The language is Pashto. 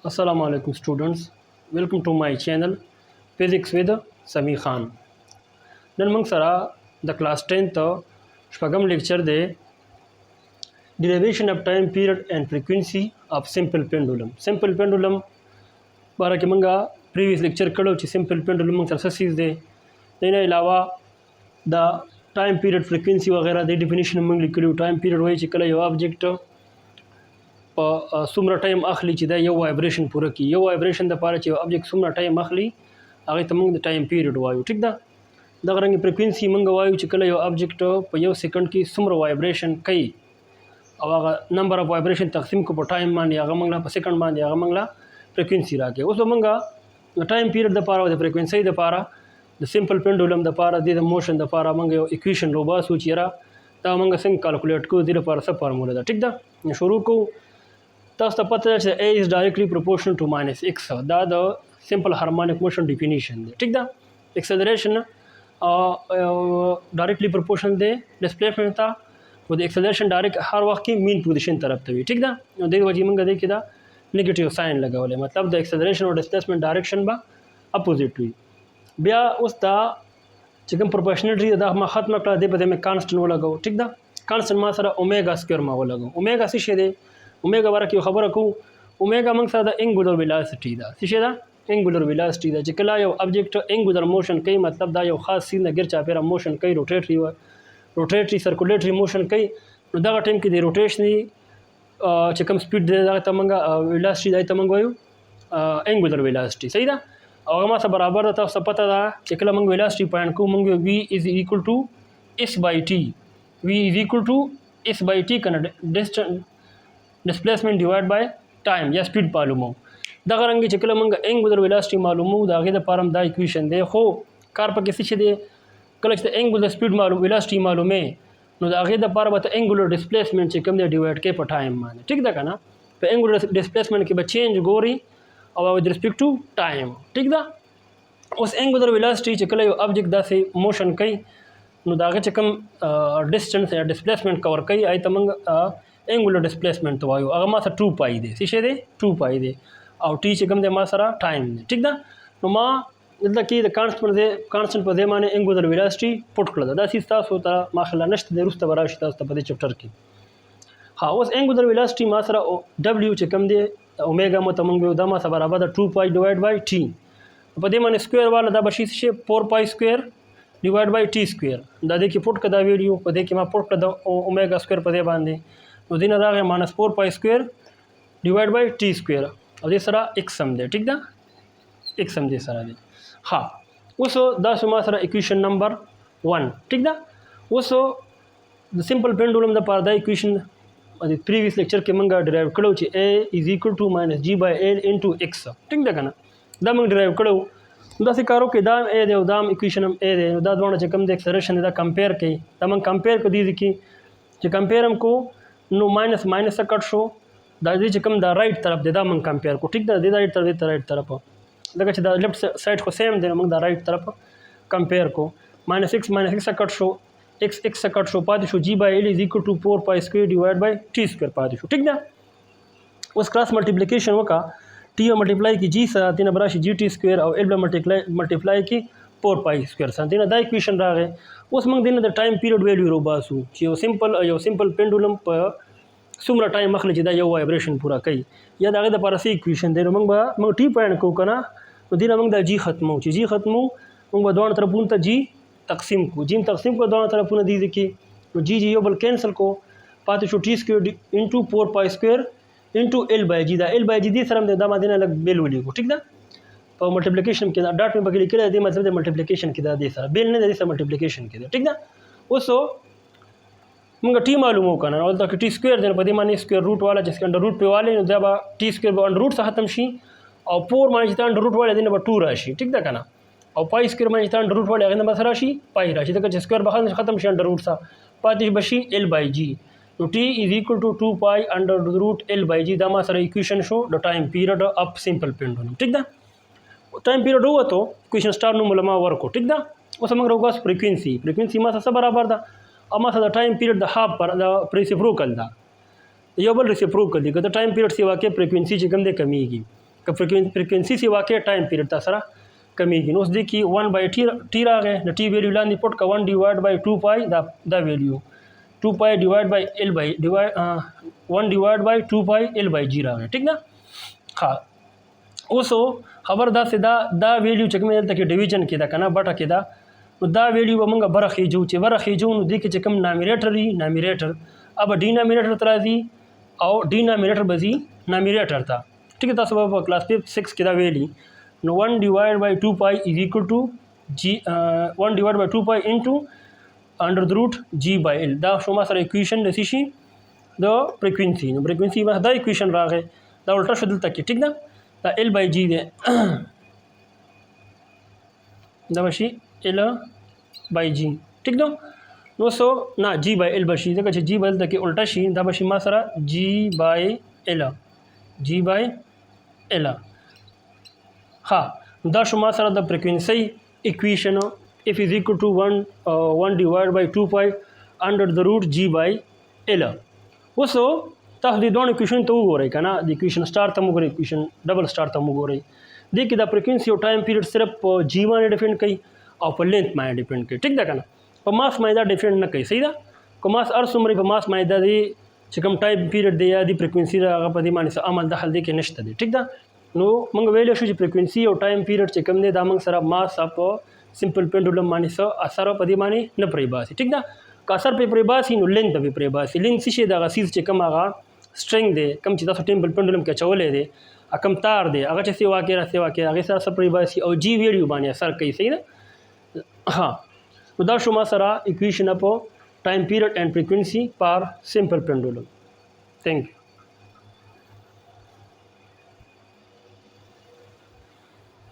Assalamu alaikum students. Welcome to my channel Physics with Sami Khan. نن موږ سره د کلاس 10 ته شپږم لیکچر دی derivation of time period and frequency of simple pendulum. Simple pendulum باره کې موږ previous lecture کړو چې simple pendulum موږ سره څه سیز دی. دینه علاوه د time period frequency وغیرہ د definition موږ لیکلو. time period وایي چې کله یو object په څومره ټایم اخلي چې دا یو وایبریشن پوره کړي. یو وایبریشن د پاره چې یو ابجیکټ څومره ټایم اخلي هغه ته موږ د ټایم پیریډ وایو. ټیک ده. دغه رنګ فریکوینسي موږ وایو چې کله یو ابجیکټ په یو سکند کې څومره وایبریشن کوي او هغه نمبر اف وایبریشن تقسیم کو په ټایم باندې هغه موږ په سکند باندې هغه موږ فریکوینسي راکې. اوس موږ د ټایم پیریډ د پاره او د فریکوینسي د پاره د سمپل پینډولم د پاره د موشن د پاره موږ یو اکویشن روباسو چې را دا موږ څنګه کیلکولیټ کوو د لپاره څه فارموله ده. ټیک ده. شروع کوو. تاسو ته پته ده چې A is directly proportional to minus x. دا د simple harmonic motion definition دی. ٹھیک ده. acceleration directly proportional دی displacement ته او د acceleration direct هر وخت کې mean position طرف ته وي. ٹھیک ده. نو دغه وجې موږ دې کې دا نیگیټیو ساين لګولې، مطلب د acceleration او displacement direction به اپوزیټ وي. بیا اوس دا چې کوم proportionality دا ما ختم کړه دې په دې مې constant ولګو. ٹھیک ده. constant ما سره اوميگا سکوير ما ولګو. اوميگا څه شي دی؟ اوميگا ورکه خبره کو. اوميگا موږ سره د انګولر ویلاسټي ده. څه شي ده؟ انګولر ویلاسټي ده. چې کله یو ابجیکټ انګولر موشن کوي مطلب دا یو خاص سین غیر چاپیره موشن کوي، روټیټري سرکولیټري موشن کوي. نو دغه ټیم کې د روټیشني چې کوم سپیډ دی دا ته موږ ویلاسټي دی ته موږ وایو انګولر ویلاسټي. صحیح ده. او هغه ما سره برابر ده. تاسو پته ده چې کله موږ ویلاسټي پوینټ کو موږ v is equal to s/t. v is equal to s/t کنه displacement divided by time یا سپیډ معلومو. دغه رنګ چې کله موږ انګولر ویلاسټي معلومو دا غي د پارم دا اکویشن دی. خو کار پکې څه دی؟ کله چې انګولر سپیډ معلوم ویلاسټي معلومه نو دا غي د پاره به انګولر ډیسپلیسمنت چې کوم دی ډیوایډ کې په ټایم باندې. ټیک ده کنه. په انګولر ډیسپلیسمنت کې به چینج ګوري او with respect to time. ټیک ده. اوس انګولر ویلاسټي چې کله یو ابجیکټ داسې موشن کوي نو دا غي چې کوم ډیسټنس یا ډیسپلیسمنت کور کوي ایت موږ انګولر ډیسپلیسمنت وایو. هغه ما سره 2 پای دی. څه شي دی؟ 2 پای دی. او ټي چې کوم دی ما سره ټایم دی. ټیک ده. نو ما دلته کې د کانسټنټ په ځای باندې انګولر ویلاسټي پټ کړل. دا سیس تاسو ته ما خلا نشته د روسته براشي تاسو ته په دې چپټر کې. ها اوس انګولر ویلاسټي ما سره W چې کوم دی اوميگا مو ته موږ دا ما سره برابر ده 2 پای ډیوایډ بای ټي. په دې باندې سکوير والا دا بشي شي 4 پای سکوير ډیوایډ بای ټي سکوير. دا دې کې پټ کړه دا ویډیو په دې کې ما پټ کړه د اوميگا سکوير په دې باندې. نو دینه راغی -4 پای سکوير ډیوایډ بای ټي سکوير او دې سره x سم دی. ټیک ده. x سم دې سره دی. ها اوس دا سم سره اکویشن نمبر 1. ټیک ده. اوس د سمپل پینډولم د پاره دا اکویشن د پریویس لیکچر کې موږ ډرایو کړو چې a is equal to -g/l into x. ټیک ده کنه. دا موږ ډرایو کړو. دا څه کارو کې دا a دی او دا اکویشن هم a دی. دا دوه چې کوم د ایکسلریشن دا کمپیر کوي. دا موږ کمپیر کړی دي چې کمپیر هم کو نو ماینس کټ شو. دا دې چې کوم دا رائټ طرف دی دا موږ کمپیر کو. ټیک ده. د رائټ طرف ته رائټ طرف لکه چې دا لیفت سایډ خو سیم دی موږ دا رائټ طرف کمپیر کو. -x کټ شو x کټ شو پاتې شو g/l is equal to 4 pi square divided by t square پاتې شو. ټیک ده. اوس کراس ملټیپلیکیشن وکا t ملټیپلای کی g سره دینه براشي gt سکوير او l ملټیپلای کی 4 pi سکوير سره دینه دا اکویشن راغی. اوس موږ دینه د ټایم پیریډ ویلیو روباسو چې یو سمپل پینډولم په څومره ټایم اخلي چې دا یو وایبریشن پورا کوي یا دغه د پاره سي اکویشن دی. موږ ټي پوینټ کو کنه نو دینه موږ د g ختمو چې g ختمو موږ به دوه طرفونو ته g تقسیم کو. g تقسیم کو دوه طرفونو دي کې نو g یو بل کینسل کو پاتې شو t سکوير انټو 4 pi سکوير انټو l/g. دا l/g دي سره د ماده نه لګ بیل ولې کو. ټیک ده. په ملټیپلیکیشن کې دا ډاټ مې بګل کړی دی مطلب د ملټیپلیکیشن کې دا دي سره بیل نه دي سره ملټیپلیکیشن کې. ټیک ده. اوس موږ ټي معلومو کنه او دا ټي سکوير دی په دې معنی سکوير روټ والا چې انډر روټ په والي نو دا به ټي سکوير به انډر روټ څخه ختم شي او 4 معنی چې انډر روټ والا دی نه به 2 راشي. ټیک ده کنه. او پای سکوير معنی چې انډر روټ والا غنه بس راشي پای راشي. دا چې سکوير به ختم شي انډر روټ څخه پاتې بشي l/g. نو t is equal to 2 pi under the root l/g. دا ما سره اکویشن شو د ټایم پیریډ اف سمپل پینډولم. ټیک ده. ټایم پیریډ وته اکویشن سٹار نو ملما ورکو. ټیک ده. اوس موږ راوګاس فریکوینسي ما سره برابر ده اما سره د ټایم پیریډ د هاف پر د ریسیپروکل ده یو بل ریسیپروکل دی. که د ټایم پیریډ سی واقع فریکوینسي چې کوم دی کمیږي که فریکوینسي سی واقع ټایم پیریډ تا سره کمیږي. نو اوس دې کې 1 بای ټي راغی، د ټي ویلیو لاندې پټ کا 1 ډیوایډ بای 2 پای دا ویلیو 2 پای ډیوایډ بای ال بای 1 ډیوایډ بای 2 پای ال بای جی راغی. ټیک ده. ها اوس خبر دا سدا دا ویلیو چې کوم دلته کې ډیویژن کې دا کنه بټه کې دا، نو دا ویلیو به موږ برخې جو چې برخې جو نو دې کې چې کوم نامینیټر وي نامینیټر اب ډینامینیټر تر راځي او ډینامینیټر بزي نامینیټر ته. ٹھیک ہے. تاسو په کلاس 6 کې دا ویلي. نو 1 ډیوایډ بای 2 پای از ایکوال ټو جی 1 ډیوایډ بای 2 پای انټو انډر د روټ جی بای ال. دا شوما سره ایکویشن د شي د فریکوینسي. نو فریکوینسي به دا ایکویشن راغی دا الټا شدل تک. ٹھیک ده. دا ال بای جی ده دا بشي ال بای جی. ٹھیک ده. نو سو نه جی بای ال بشي ځکه چې جی بای ال تک الټا شي دا بشي ما سره جی بای ال جی بای ال. ها دا شما سره د فریکوینسي ایکویشن اف از ایکوال ټو 1 ډیوایډ بای 2 پای انډر د روټ جی بای ال. اوس تاسو د دوه ایکویشن ته وګورئ کنه، د ایکویشن سٹار ته وګورئ، ایکویشن ډبل سٹار ته وګورئ. دې کې د فریکوینسي او ټایم پیریډ صرف په جی باندې ډیپند کوي او په لینث باندې ډیپند کوي. ټیک ده کنه. په ماس باندې دا ډیپند نه کوي. صحیح ده. کو ماس ار څومره په ماس باندې د چې کوم ټایم پیریډ دی یا د فریکوینسي هغه په دې باندې څه عمل دخل دی کې نشته دی. ټیک ده. نو موږ ویل شو چې فریکوینسي او ټایم پیریډ چې کوم دی دا موږ سره ماس اپ سمپل پینډولم باندې څه اثر په دې باندې نه پرې باسي. ټیک ده. که اثر په پرې باسي نو لینث به پرې باسي. لینث شي د غسیز چې کوم هغه سټرنګ دی کوم چې تاسو ټیمپل پینډولم کې چولې دی کم تار دی هغه چې سی واقع را سی واقع هغه سره څه پرې باسي او جی ویډیو باندې اثر کوي. صحیح ده. ها نو دا شو ما سره ایکویشن اپ ټایم پیریډ اینڈ فریکوینسي فار سمپل pendulum. Thank you.